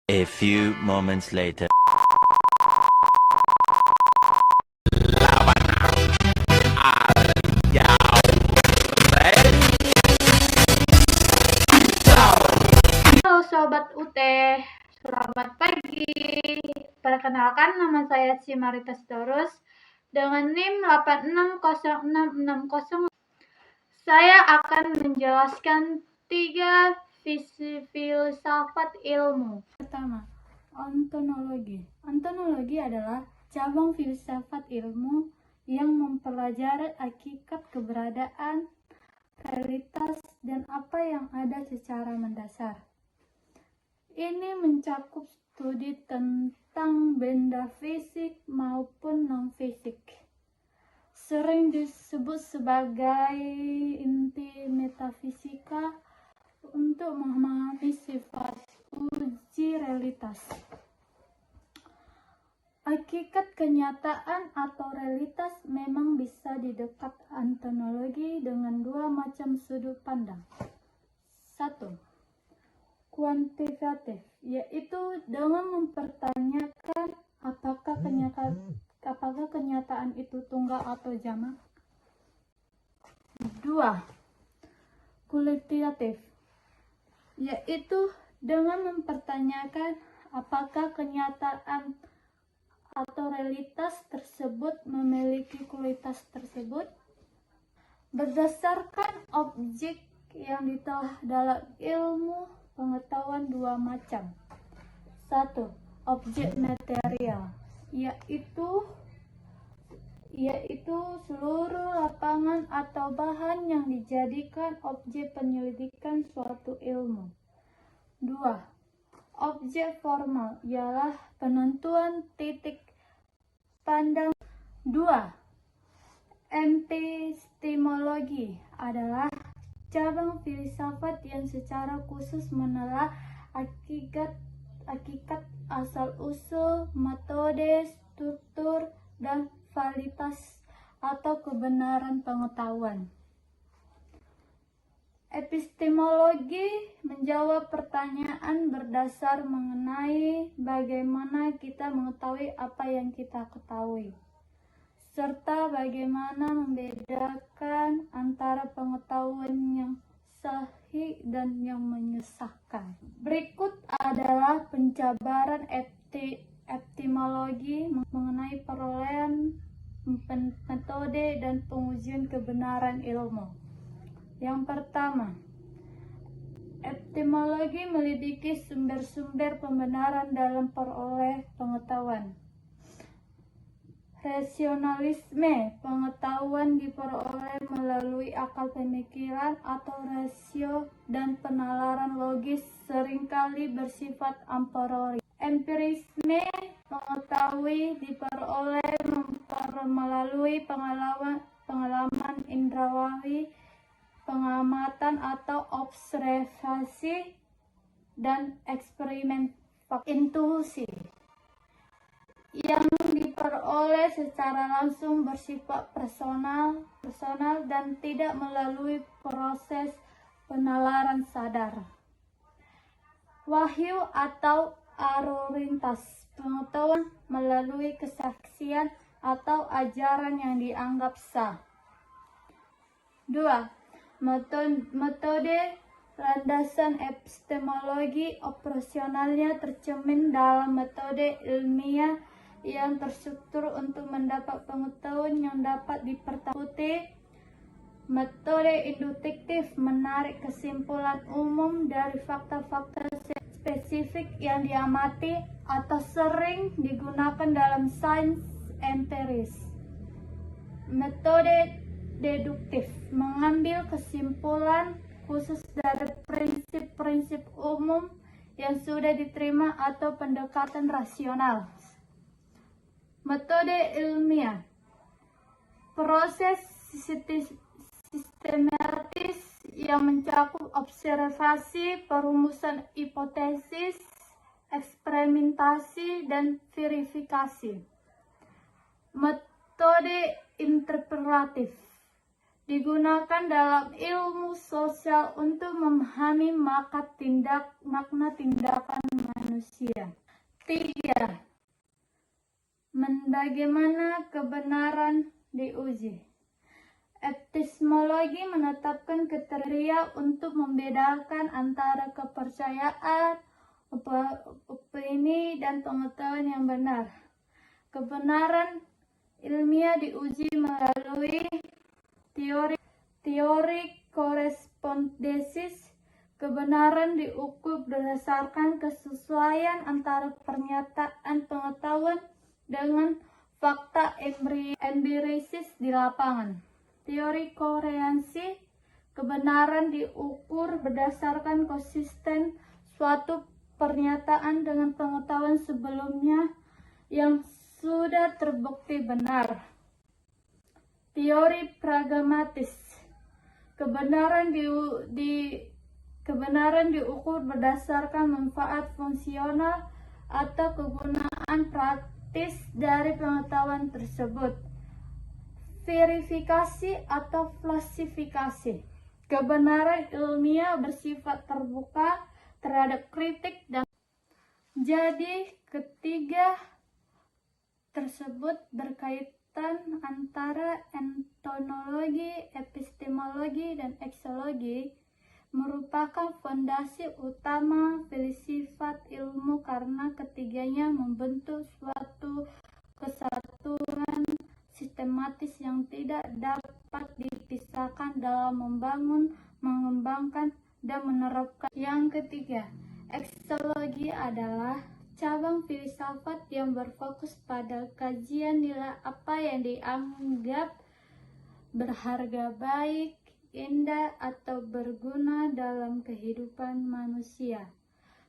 A few moments later. Halo Sobat UT, selamat pagi. Perkenalkan, nama saya Simaritas Dorus dengan NIM 860660. Saya akan menjelaskan 3 filsafat ilmu. Pertama, ontologi. Ontologi adalah cabang filsafat ilmu yang mempelajari hakikat keberadaan, realitas, dan apa yang ada secara mendasar. Ini mencakup studi tentang benda fisik maupun non-fisik. Sering disebut sebagai inti metafisika untuk memahami sifat uji realitas. Hakikat kenyataan atau realitas memang bisa didekat ontologi dengan 2 macam sudut pandang. 1. Kuantitatif, yaitu dengan mempertanyakan apakah kenyataan itu tunggal atau jamak. 2. Kualitatif, yaitu dengan mempertanyakan apakah kenyataan atau realitas tersebut memiliki kualitas tersebut. Berdasarkan objek yang ditelah dalam ilmu pengetahuan 2 macam. 1. Objek material, yaitu seluruh lapangan atau bahan yang dijadikan objek penyelidikan suatu ilmu. 2. Objek formal, ialah penentuan titik pandang. 2. Epistemologi adalah cabang filsafat yang secara khusus menelah hakikat asal-usul, metode, struktur, dan validitas atau kebenaran pengetahuan. Epistemologi menjawab pertanyaan berdasar mengenai bagaimana kita mengetahui apa yang kita ketahui, serta bagaimana membedakan antara pengetahuan yang sahih dan yang menyesatkan. Berikut adalah penjabaran epistemologi mengenai perolehan, metode, dan pengujian kebenaran ilmu. Yang pertama, epistemologi melidiki sumber-sumber pembenaran dalam peroleh pengetahuan. Rasionalisme, pengetahuan diperoleh melalui akal pemikiran atau rasio, dan penalaran logis seringkali bersifat a priori. Empirisme, pengetahuan diperoleh melalui pengalaman indrawi, pengamatan atau observasi, dan eksperimen. Intuisi, yang diperoleh secara langsung, bersifat personal dan tidak melalui proses penalaran sadar. Wahyu atau autoritas, pengetahuan melalui kesaksian atau ajaran yang dianggap sah. 2. Metode landasan epistemologi operasionalnya tercermin dalam metode ilmiah yang terstruktur untuk mendapat pengetahuan yang dapat dipertanggungjawabkan. Metode induktif menarik kesimpulan umum dari fakta-fakta spesifik yang diamati atau sering digunakan dalam sains empiris. Metode deduktif mengambil kesimpulan khusus dari prinsip-prinsip umum yang sudah diterima atau pendekatan rasional. Metode ilmiah, proses sistematis yang mencakup observasi, perumusan hipotesis, eksperimentasi, dan verifikasi. Metode interpretatif digunakan dalam ilmu sosial untuk memahami makna tindakan manusia. manusia. 3. Bagaimana kebenaran diuji? Epistemologi menetapkan kriteria untuk membedakan antara kepercayaan, opini, dan pengetahuan yang benar. Kebenaran ilmiah diuji melalui teori korespondensis. Kebenaran diukur berdasarkan kesesuaian antara pernyataan pengetahuan dengan fakta empiris di lapangan. Teori koherensi. Kebenaran diukur berdasarkan konsisten suatu pernyataan dengan pengetahuan sebelumnya yang sudah terbukti benar. Teori pragmatis. Kebenaran diukur berdasarkan manfaat fungsional atau kegunaan praktis dari pengetahuan tersebut. Verifikasi atau falsifikasi. Kebenaran ilmiah bersifat terbuka terhadap kritik dan jadi ketiga tersebut berkaitan antara ontologi, epistemologi, dan aksiologi merupakan fondasi utama filsafat ilmu karena ketiganya membentuk suatu kesatuan sistematis yang tidak dapat dipisahkan dalam membangun, mengembangkan, dan menerapkan. Yang ketiga, aksiologi adalah cabang filsafat yang berfokus pada kajian nilai apa yang dianggap berharga, baik, indah, atau berguna dalam kehidupan manusia.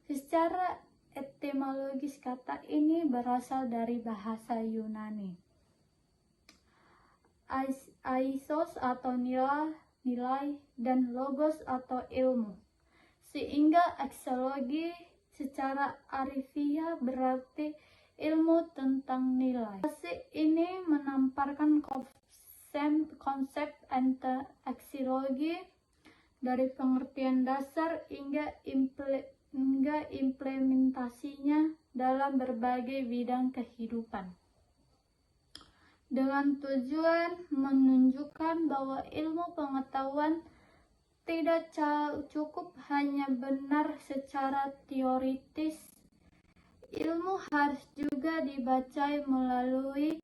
Secara etimologis kata ini berasal dari bahasa Yunani. Aisos atau nilai dan logos atau ilmu. Sehingga aksiologi secara harfiah berarti ilmu tentang nilai. Asik ini menamparkan konsep aksiologi dari pengertian dasar hingga implementasinya dalam berbagai bidang kehidupan, dengan tujuan menunjukkan bahwa ilmu pengetahuan tidak cukup hanya benar secara teoritis. Ilmu harus juga dibaca melalui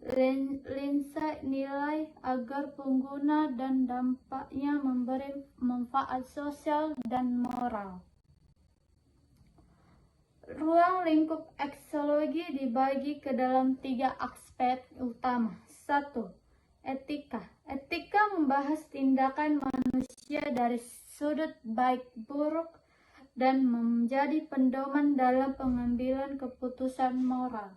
lensa nilai agar pengguna dan dampaknya memberi manfaat sosial dan moral. Ruang lingkup aksiologi dibagi ke dalam 3 aspek utama. 1. Etika. Etika membahas tindakan manusia dari sudut baik buruk dan menjadi pedoman dalam pengambilan keputusan moral.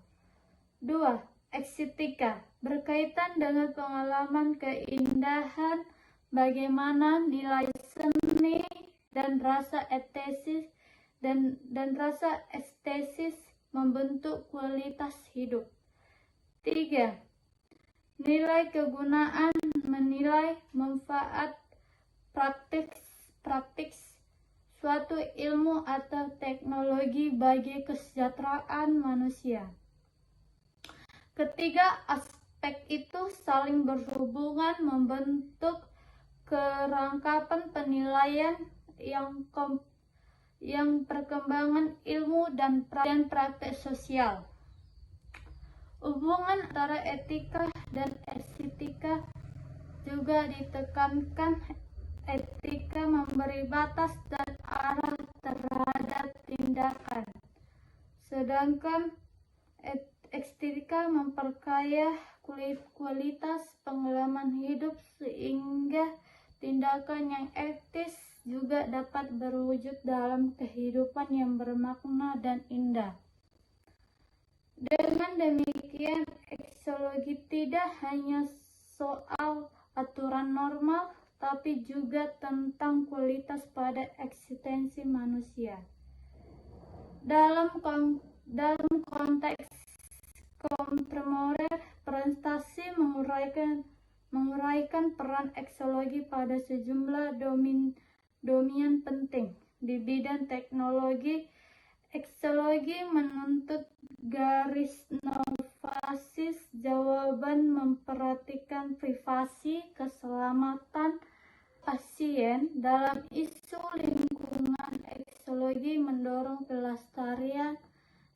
2. Estetika berkaitan dengan pengalaman keindahan, bagaimana nilai seni dan rasa estetis membentuk kualitas hidup. 3. Nilai kegunaan menilai manfaat praktik suatu ilmu atau teknologi bagi kesejahteraan manusia. Ketiga aspek itu saling berhubungan membentuk kerangkapan penilaian yang perkembangan ilmu dan praktek sosial. Hubungan antara etika dan estetika juga ditekankan. Etika memberi batas dan arah terhadap tindakan, sedangkan estetika memperkaya kualitas pengalaman hidup sehingga tindakan yang etis juga dapat berwujud dalam kehidupan yang bermakna dan indah. Dengan demikian, aksiologi tidak hanya soal aturan normal, tapi juga tentang kualitas pada eksistensi manusia. Dalam konteks kontemporer, prestasi menguraikan peran aksiologi pada sejumlah domain penting di bidang teknologi. Aksiologi menuntut garis novasis jawaban memperhatikan privasi keselamatan pasien dalam isu lingkungan. Aksiologi mendorong pelestarian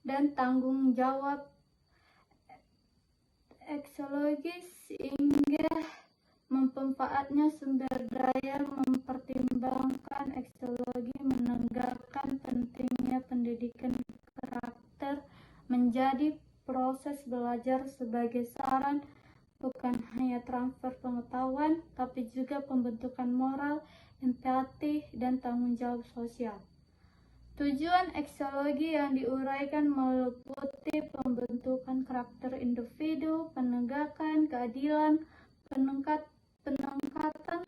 dan tanggung jawab aksiologi sehingga memanfaatnya sumber daya. Mempertimbangkan aksiologi menegakkan pentingnya pendidikan karakter menjadi proses belajar sebagai saran bukan hanya transfer pengetahuan tapi juga pembentukan moral, empati, dan tanggung jawab sosial. Tujuan aksiologi yang diuraikan meliputi pembentukan karakter individu, penegakan keadilan, peningkatan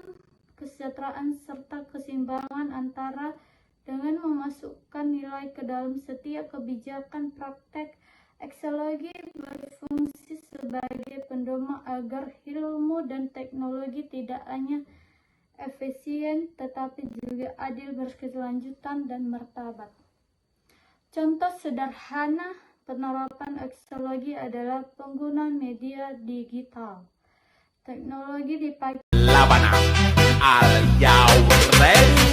kesejahteraan serta keseimbangan antara dengan memasukkan nilai ke dalam setiap kebijakan praktek. Aksiologi berfungsi sebagai pedoman agar ilmu dan teknologi tidak hanya efisien tetapi juga adil, berkelanjutan, dan martabat. Contoh sederhana penerapan aksiologi adalah penggunaan media digital. Teknologi dipakai Labana al Yaw Ready